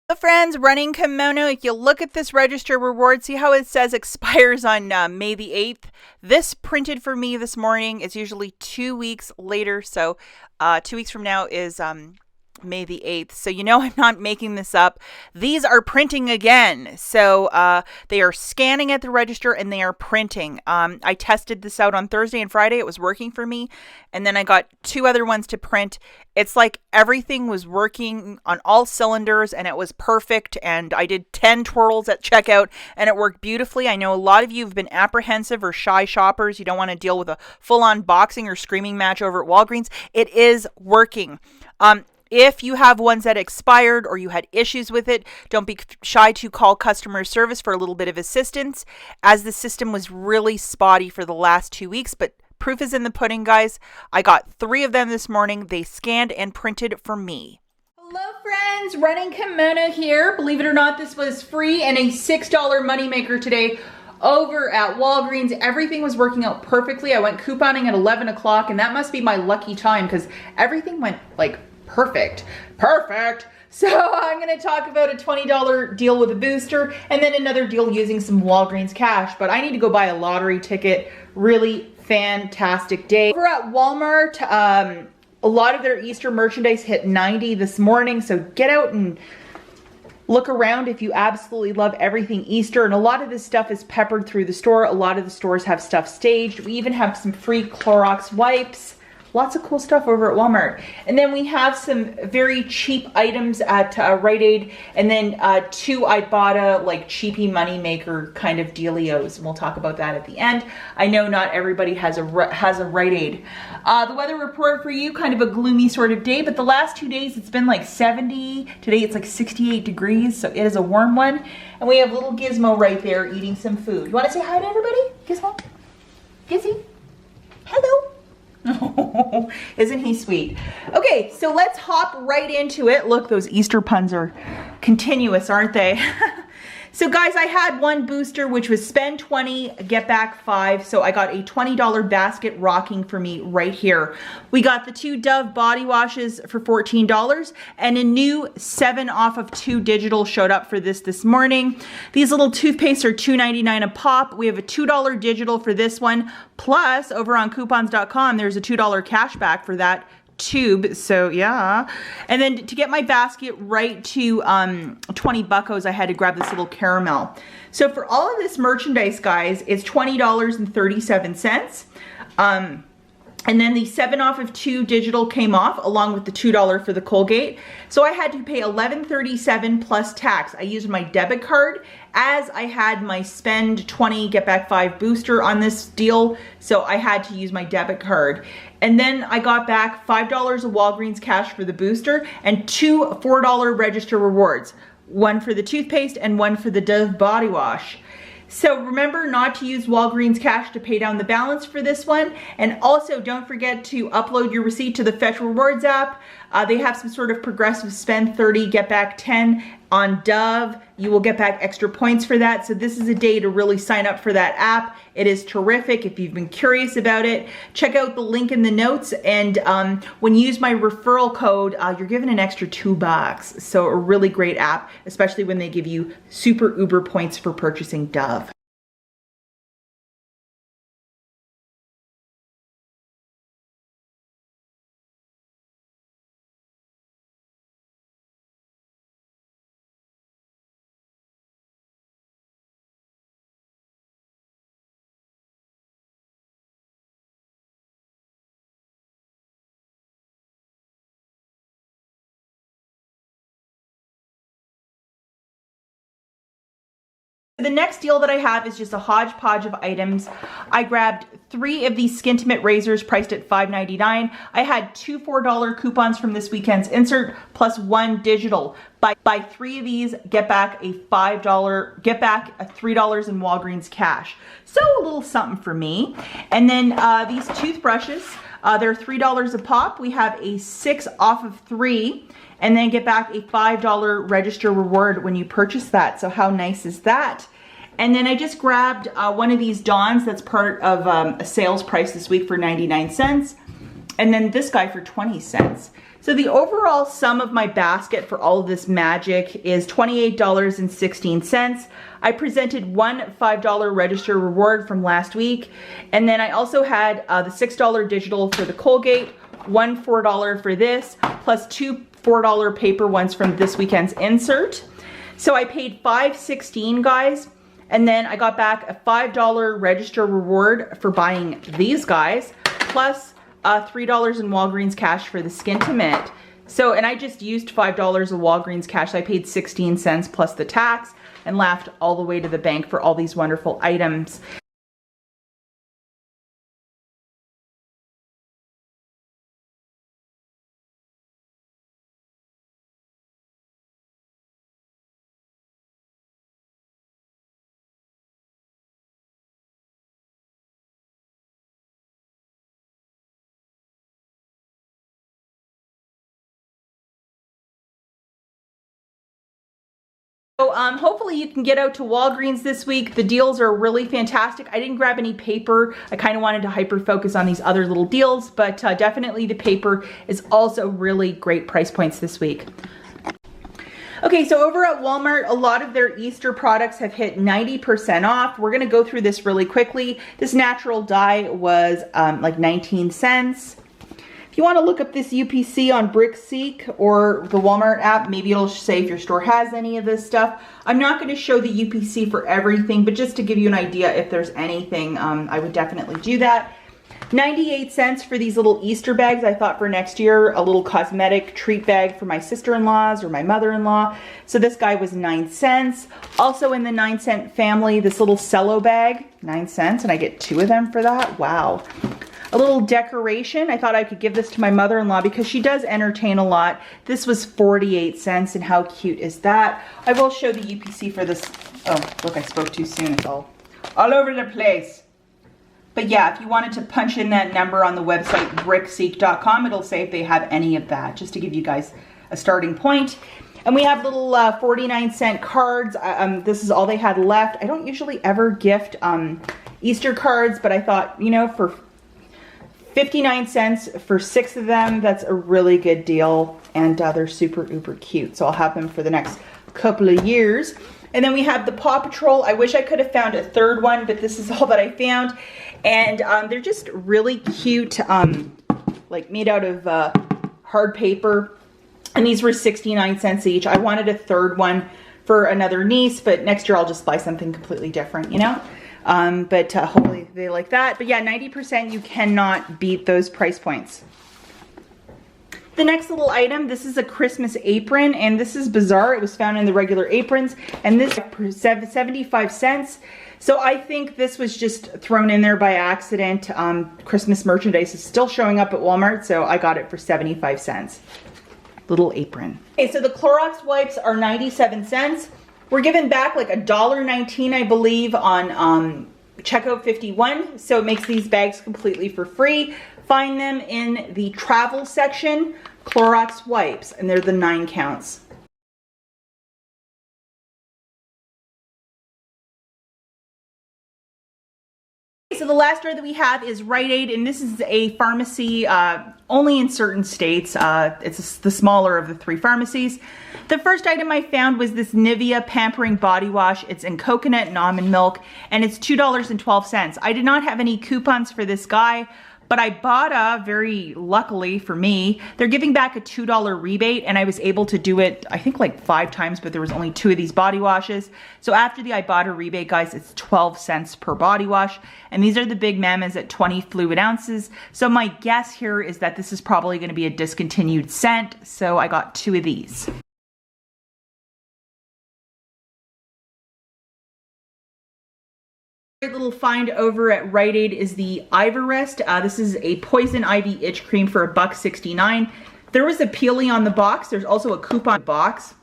Hello friends, running kimono. If you look at this register reward, see how it says expires on May the 8th. This printed for me this morning. It's usually 2 weeks later, so 2 weeks from now is May the 8th. So you know I'm not making this up. These are printing again. So they are scanning at the register and they are printing. I tested this out on Thursday and Friday. It was working for me. And then I got 2 other ones to print. It's like everything was working on all cylinders and it was perfect. And I did 10 twirls at checkout and it worked beautifully. I know a lot of you have been apprehensive or shy shoppers. You don't want to deal with a full-on boxing or screaming match over at Walgreens. It is working. If you have ones that expired or you had issues with it, don't be shy to call customer service for a little bit of assistance, as the system was really spotty for the last 2 weeks. But proof is in the pudding, guys. I got 3 of them this morning. They scanned and printed for me. Hello friends, Running Kimono here. Believe it or not, this was free and a $6 moneymaker today over at Walgreens. Everything was working out perfectly. I went couponing at 11 o'clock and that must be my lucky time because everything went like perfect. So I'm going to talk about a $20 deal with a booster and then another deal using some Walgreens cash, but I need to go buy a lottery ticket. Really fantastic day. Over at Walmart, a lot of their Easter merchandise hit 90 this morning, so get out and look around if you absolutely love everything Easter. And a lot of this stuff is peppered through the store. A lot of the stores have stuff staged. We even have some free Clorox wipes. Lots of cool stuff over at Walmart. And then we have some very cheap items at Rite Aid, and then 2 IBOTTA like cheapy money maker kind of dealios. And we'll talk about that at the end. I know not everybody has a Rite Aid. The weather report for you, kind of a gloomy sort of day, but the last 2 days it's been like 70. Today it's like 68 degrees, so it is a warm one. And we have little Gizmo right there eating some food. You want to say hi to everybody? Gizmo? Gizzy? Hello? Oh, isn't he sweet? Okay, so let's hop right into it. Look, those Easter puns are continuous, aren't they? So guys, I had one booster, which was spend 20, get back 5. So I got a $20 basket rocking for me right here. We got the 2 Dove body washes for $14 and a new 7 off of 2 digital showed up for this morning. These little toothpastes are $2.99 a pop. We have a $2 digital for this one. Plus over on coupons.com, there's a $2 cash back for that tube, so yeah. And then to get my basket right to 20 buckos, I had to grab this little caramel. So for all of this merchandise, guys, it's $20.37. And then the 7 off of 2 digital came off along with the $2 for the Colgate. So I had to pay $11.37 plus tax. I used my debit card as I had my spend 20, get back 5 booster on this deal. So I had to use my debit card. And then I got back $5 of Walgreens cash for the booster and 2 $4 register rewards. 1 for the toothpaste and 1 for the Dove body wash. So remember not to use Walgreens cash to pay down the balance for this one. And also don't forget to upload your receipt to the Fetch Rewards app. They have some sort of progressive spend 30, get back 10 on Dove. You will get back extra points for that. So this is a day to really sign up for that app. It is terrific. If you've been curious about it, check out the link in the notes. And when you use my referral code, you're given an extra $2. So a really great app, especially when they give you super uber points for purchasing Dove. The next deal that I have is just a hodgepodge of items. I grabbed 3 of these Skintimate razors priced at $5.99. I had 2 $4 coupons from this weekend's insert plus 1 digital. Buy 3 of these, get back a $5, get back a $3 in Walgreens cash. So a little something for me. And then these toothbrushes, they're $3 a pop. We have a 6 off of 3. And then get back a $5 register reward when you purchase that. So how nice is that? And then I just grabbed one of these Dawns that's part of a sales price this week for 99 cents. And then this guy for 20 cents. So the overall sum of my basket for all of this magic is $28.16. I presented one $5 register reward from last week. And then I also had the $6 digital for the Colgate, one $4 for this, plus two $4 paper ones from this weekend's insert. So I paid $5.16, guys. And then I got back a $5 register reward for buying these guys, plus $3 in Walgreens cash for the Skin to Mint. So, and I just used $5 of Walgreens cash. So I paid 16 cents plus the tax and laughed all the way to the bank for all these wonderful items. So hopefully you can get out to Walgreens this week. The deals are really fantastic. I didn't grab any paper. I kind of wanted to hyper focus on these other little deals, but definitely the paper is also really great price points this week. Okay, so over at Walmart, a lot of their Easter products have hit 90% off. We're gonna go through this really quickly. This natural dye was like 19 cents. If you want to look up this UPC on BrickSeek or the Walmart app, maybe it'll say if your store has any of this stuff. I'm not going to show the UPC for everything, but just to give you an idea if there's anything, I would definitely do that. 98 cents for these little Easter bags. I thought for next year, a little cosmetic treat bag for my sister-in-laws or my mother-in-law. So this guy was 9 cents. Also in the 9-cent family, this little cello bag, 9 cents, and I get 2 of them for that. Wow. A little decoration. I thought I could give this to my mother-in-law because she does entertain a lot. This was 48 cents, and how cute is that? I will show the UPC for this. Oh, look, I spoke too soon. It's all over the place. But yeah, if you wanted to punch in that number on the website, brickseek.com, it'll say if they have any of that, just to give you guys a starting point. And we have little 49-cent cards. This is all they had left. I don't usually ever gift Easter cards, but I thought, you know, for 59 cents for 6 of them, that's a really good deal, and they're super uber cute, so I'll have them for the next couple of years. And then we have the Paw Patrol. I wish I could have found a third one, but this is all that I found, and they're just really cute, like made out of hard paper, and these were 69 cents each. I wanted a third one for another niece, but next year I'll just buy something completely different, you know? But hopefully they like that. But yeah, 90%, you cannot beat those price points. The next little item, this is a Christmas apron, and this is bizarre. It was found in the regular aprons, and this for 75 cents. So I think this was just thrown in there by accident. Christmas merchandise is still showing up at Walmart, so I got it for 75 cents. Little apron. Okay, so the Clorox wipes are 97 cents. We're giving back like $1.19, I believe, on checkout 51. So it makes these bags completely for free. Find them in the travel section, Clorox wipes, and they're the 9 counts. So the last store that we have is Rite Aid, and this is a pharmacy only in certain states. It's the smaller of the 3 pharmacies. The first item I found was this Nivea Pampering Body Wash. It's in coconut and almond milk, and it's $2.12. I did not have any coupons for this guy, but IBOTTA, very luckily for me, they're giving back a $2 rebate, and I was able to do it, I think like 5 times, but there was only 2 of these body washes. So after the IBOTTA rebate, guys, it's 12 cents per body wash, and these are the big mamas at 20 fluid ounces. So my guess here is that this is probably gonna be a discontinued scent, so I got 2 of these. Little find over at Rite Aid is the Ivorest. This is a poison ivy itch cream for $1.69. There was a peelie on the box. There's also a coupon box.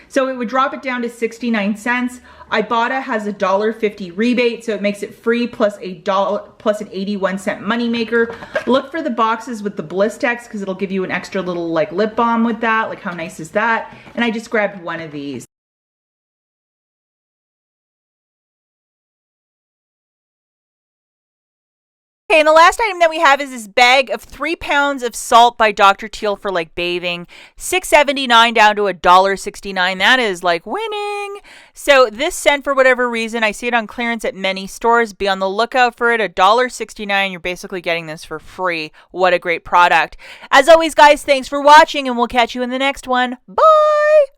So it would drop it down to 69 cents. IBOTTA has a $1.50 rebate, so it makes it free plus an 81-cent moneymaker. Look for the boxes with the Blistex because it'll give you an extra little like lip balm with that. Like how nice is that? And I just grabbed 1 of these. Okay, and the last item that we have is this bag of 3 pounds of salt by Dr. Teal for like bathing. $6.79 down to $1.69. That is like winning. So this scent, for whatever reason, I see it on clearance at many stores. Be on the lookout for it. $1.69. You're basically getting this for free. What a great product. As always, guys, thanks for watching, and we'll catch you in the next one. Bye!